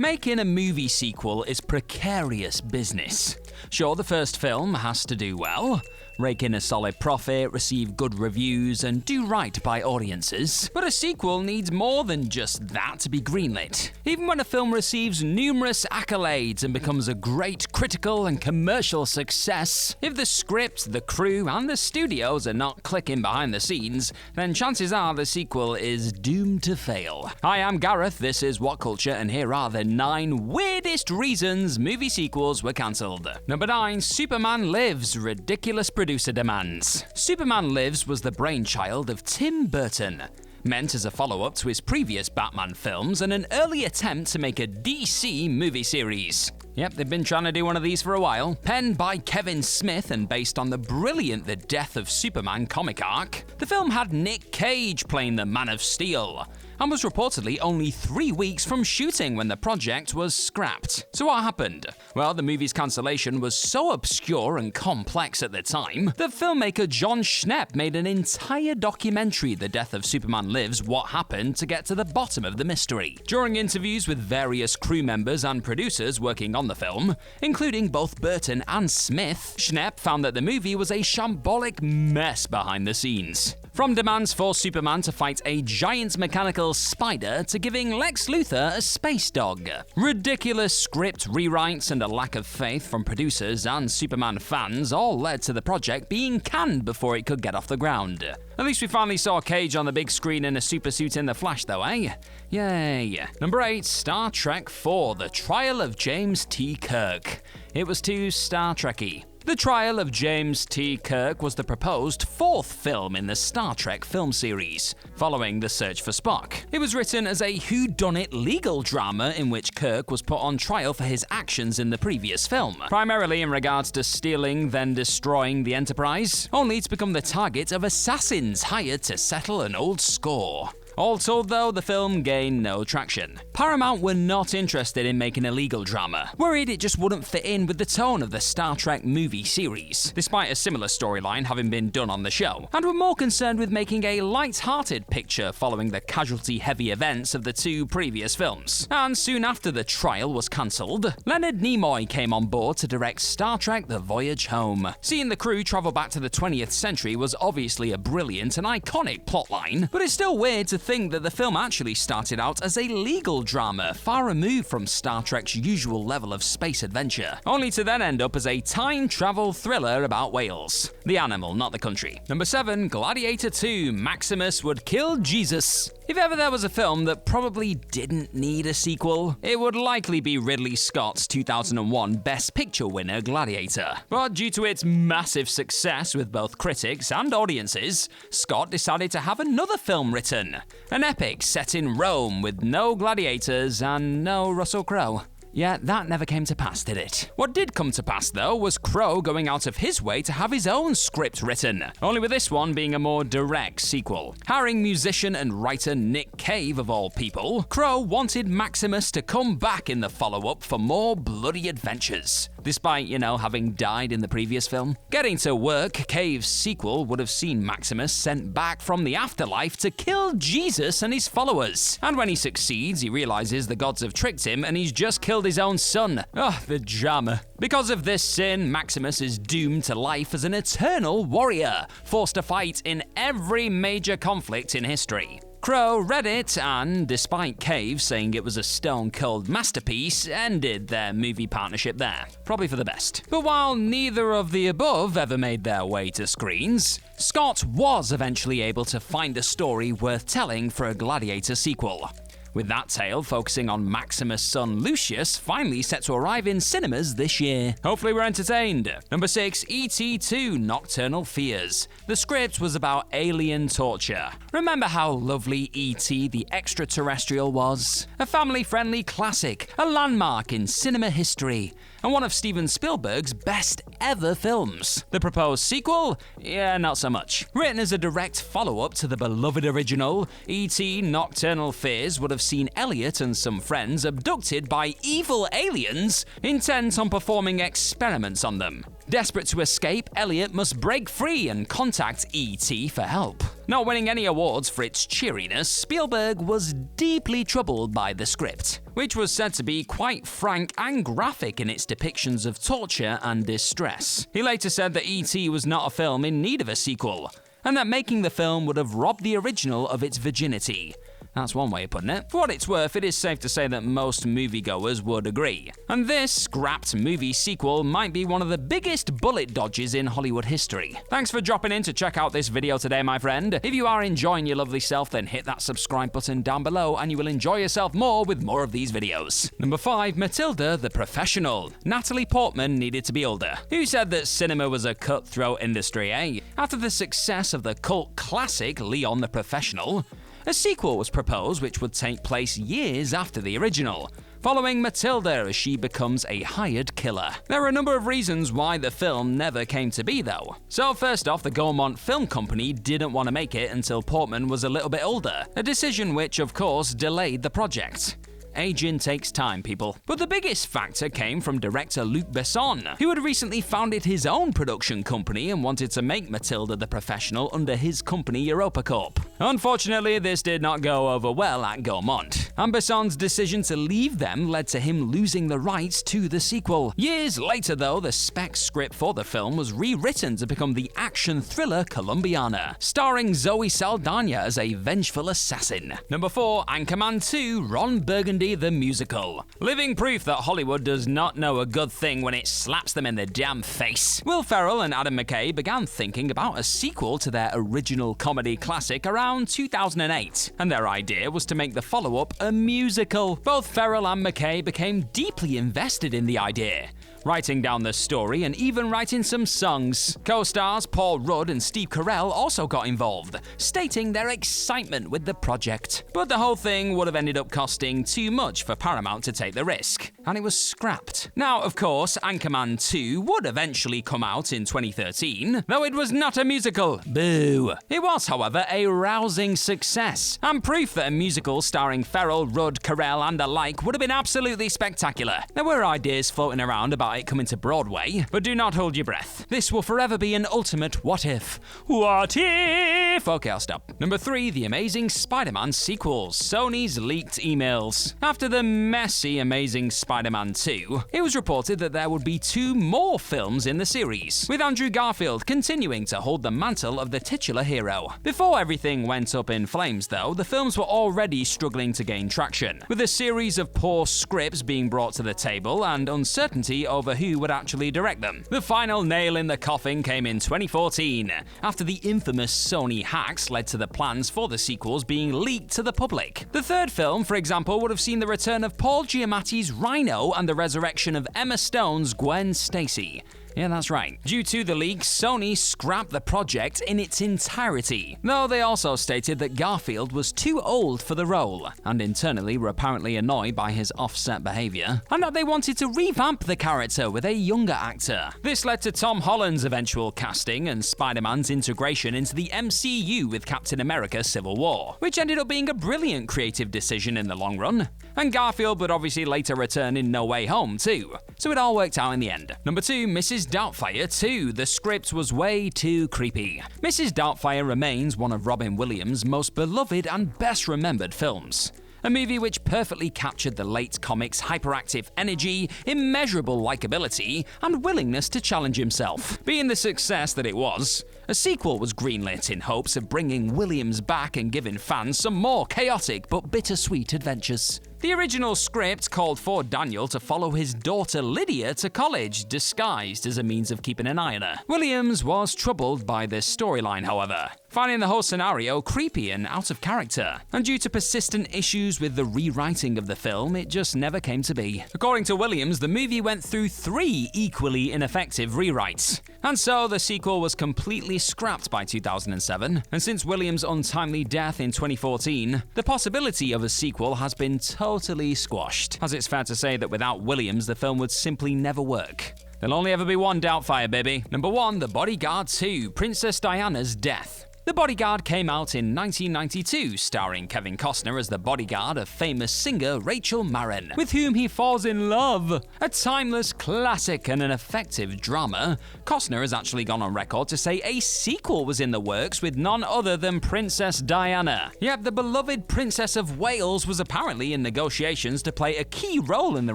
Making a movie sequel is precarious business. Sure, the first film has to do well, rake in a solid profit, receive good reviews, and do right by audiences. But a sequel needs more than just that to be greenlit. Even when a film receives numerous accolades and becomes a great critical and commercial success, if the script, the crew, and the studios are not clicking behind the scenes, then chances are the sequel is doomed to fail. Hi, I'm Gareth, this is What Culture, and here are the 9 weirdest reasons movie sequels were cancelled. Number 9. Superman Lives, ridiculous producer demands. Superman Lives was the brainchild of Tim Burton. Meant as a follow-up to his previous Batman films and an early attempt to make a DC movie series. Yep, they've been trying to do one of these for a while. Penned by Kevin Smith and based on the brilliant The Death of Superman comic arc, the film had Nick Cage playing the Man of Steel, and was reportedly only 3 weeks from shooting when the project was scrapped. So what happened? Well, the movie's cancellation was so obscure and complex at the time that filmmaker Jon Schnepp made an entire documentary, The Death of Superman Lives: What Happened, to get to the bottom of the mystery. During interviews with various crew members and producers working on the film, including both Burton and Smith, Schnepp found that the movie was a shambolic mess behind the scenes. From demands for Superman to fight a giant mechanical spider to giving Lex Luthor a space dog. Ridiculous script rewrites and a lack of faith from producers and Superman fans all led to the project being canned before it could get off the ground. At least we finally saw Cage on the big screen in a supersuit in The Flash though, eh? Yay. Number 8. Star Trek IV: The Trial of James T. Kirk. It was too Star Trek-y. The Trial of James T. Kirk was the proposed 4th film in the Star Trek film series, following The Search for Spock. It was written as a whodunit legal drama in which Kirk was put on trial for his actions in the previous film, primarily in regards to stealing, then destroying the Enterprise, only to become the target of assassins hired to settle an old score. All told though, the film gained no traction. Paramount were not interested in making a legal drama, worried it just wouldn't fit in with the tone of the Star Trek movie series, despite a similar storyline having been done on the show, and were more concerned with making a light-hearted picture following the casualty-heavy events of the 2 previous films. And soon after the trial was cancelled, Leonard Nimoy came on board to direct Star Trek: The Voyage Home. Seeing the crew travel back to the 20th century was obviously a brilliant and iconic plotline, but it's still weird to think that the film actually started out as a legal drama, far removed from Star Trek's usual level of space adventure, only to then end up as a time travel thriller about whales. The animal, not the country. Number 7. Gladiator II: Maximus Would Kill Jesus. If ever there was a film that probably didn't need a sequel, it would likely be Ridley Scott's 2001 Best Picture winner Gladiator. But due to its massive success with both critics and audiences, Scott decided to have another film written. An epic set in Rome with no gladiators and no Russell Crowe. Yeah, that never came to pass, did it? What did come to pass, though, was Crowe going out of his way to have his own script written, only with this one being a more direct sequel. Hiring musician and writer Nick Cave, of all people, Crowe wanted Maximus to come back in the follow-up for more bloody adventures, despite, having died in the previous film. Getting to work, Cave's sequel would have seen Maximus sent back from the afterlife to kill Jesus and his followers. And when he succeeds, he realizes the gods have tricked him and he's just killed his own son. The drama. Because of this sin, Maximus is doomed to life as an eternal warrior, forced to fight in every major conflict in history. Crowe read it and, despite Cave saying it was a stone-cold masterpiece, ended their movie partnership there. Probably for the best. But while neither of the above ever made their way to screens, Scott was eventually able to find a story worth telling for a Gladiator sequel, with that tale focusing on Maximus' son Lucius finally set to arrive in cinemas this year. Hopefully we're entertained. Number 6. E.T. 2: Nocturnal Fears. The script was about alien torture. Remember how lovely E.T. the Extraterrestrial was? A family-friendly classic, a landmark in cinema history, and one of Steven Spielberg's best ever films. The proposed sequel? Yeah, not so much. Written as a direct follow-up to the beloved original, E.T. Nocturnal Fears would have have seen Elliot and some friends abducted by evil aliens intent on performing experiments on them. Desperate to escape, Elliot must break free and contact E.T. for help. Not winning any awards for its cheeriness, Spielberg was deeply troubled by the script, which was said to be quite frank and graphic in its depictions of torture and distress. He later said that E.T. was not a film in need of a sequel, and that making the film would have robbed the original of its virginity. That's one way of putting it. For what it's worth, it is safe to say that most moviegoers would agree. And this scrapped movie sequel might be one of the biggest bullet dodges in Hollywood history. Thanks for dropping in to check out this video today, my friend. If you are enjoying your lovely self, then hit that subscribe button down below and you will enjoy yourself more with more of these videos. Number 5. Matilda The Professional. Natalie Portman needed to be older. Who said that cinema was a cutthroat industry, eh? After the success of the cult classic Leon the Professional, a sequel was proposed which would take place years after the original, following Matilda as she becomes a hired killer. There are a number of reasons why the film never came to be though. So first off, the Gaumont Film Company didn't want to make it until Portman was a little bit older, a decision which of course delayed the project. Aging takes time, people. But the biggest factor came from director Luc Besson, who had recently founded his own production company and wanted to make Matilda the Professional under his company EuropaCorp. Unfortunately, this did not go over well at Gaumont, and Besson's decision to leave them led to him losing the rights to the sequel. Years later, though, the spec script for the film was rewritten to become the action thriller Colombiana, starring Zoe Saldana as a vengeful assassin. Number 4. Anchorman 2. Ron Burgundy The Musical. Living proof that Hollywood does not know a good thing when it slaps them in the damn face. Will Ferrell and Adam McKay began thinking about a sequel to their original comedy classic around 2008, and their idea was to make the follow-up a musical. Both Ferrell and McKay became deeply invested in the idea, writing down the story and even writing some songs. Co-stars Paul Rudd and Steve Carell also got involved, stating their excitement with the project. But the whole thing would have ended up costing too much for Paramount to take the risk, and it was scrapped. Now, of course, Anchorman 2 would eventually come out in 2013, though it was not a musical. Boo! It was, however, a rousing success, and proof that a musical starring Ferrell, Rudd, Carell, and the like would have been absolutely spectacular. There were ideas floating around about it coming to Broadway, but do not hold your breath. This will forever be an ultimate what if. What if? Okay, I'll stop. Number 3. The Amazing Spider-Man sequels. Sony's leaked emails. After the messy Amazing Spider-Man 2, it was reported that there would be 2 more films in the series, with Andrew Garfield continuing to hold the mantle of the titular hero. Before everything went up in flames, though, the films were already struggling to gain traction, with a series of poor scripts being brought to the table and uncertainty over who would actually direct them. The final nail in the coffin came in 2014, after the infamous Sony hacks led to the plans for the sequels being leaked to the public. The third film, for example, would have seen the return of Paul Giamatti's Rhino and the resurrection of Emma Stone's Gwen Stacy. Yeah, that's right. Due to the leaks, Sony scrapped the project in its entirety, though they also stated that Garfield was too old for the role, and internally were apparently annoyed by his offset behavior, and that they wanted to revamp the character with a younger actor. This led to Tom Holland's eventual casting and Spider-Man's integration into the MCU with Captain America Civil War, which ended up being a brilliant creative decision in the long run. And Garfield would obviously later return in No Way Home too, so it all worked out in the end. Number 2. Mrs. Doubtfire 2. The script was way too creepy. Mrs. Doubtfire remains one of Robin Williams' most beloved and best remembered films. A movie which perfectly captured the late comic's hyperactive energy, immeasurable likability, and willingness to challenge himself. Being the success that it was, a sequel was greenlit in hopes of bringing Williams back and giving fans some more chaotic but bittersweet adventures. The original script called for Daniel to follow his daughter Lydia to college, disguised as a means of keeping an eye on her. Williams was troubled by this storyline, however, finding the whole scenario creepy and out of character. And due to persistent issues with the rewriting of the film, it just never came to be. According to Williams, the movie went through 3 equally ineffective rewrites, and so the sequel was completely scrapped by 2007. And since Williams' untimely death in 2014, the possibility of a sequel has been totally squashed, as it's fair to say that without Williams, the film would simply never work. There'll only ever be one Doubtfire, baby. Number 1. The Bodyguard II. Princess Diana's death. The Bodyguard came out in 1992, starring Kevin Costner as the bodyguard of famous singer Rachel Marin, with whom he falls in love. A timeless classic and an effective drama, Costner has actually gone on record to say a sequel was in the works with none other than Princess Diana. Yet the beloved Princess of Wales was apparently in negotiations to play a key role in the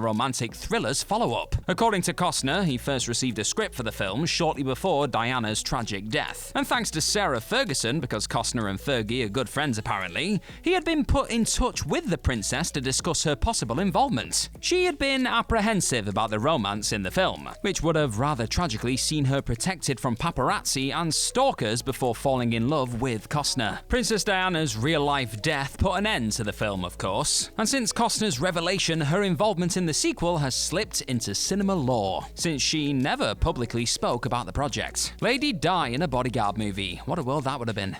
romantic thriller's follow-up. According to Costner, he first received a script for the film shortly before Diana's tragic death. And thanks to Sarah Ferguson, because Costner and Fergie are good friends apparently, he had been put in touch with the princess to discuss her possible involvement. She had been apprehensive about the romance in the film, which would have rather tragically seen her protected from paparazzi and stalkers before falling in love with Costner. Princess Diana's real-life death put an end to the film, of course, and since Costner's revelation, her involvement in the sequel has slipped into cinema lore, since she never publicly spoke about the project. Lady Di in a Bodyguard movie, what a world that would have been.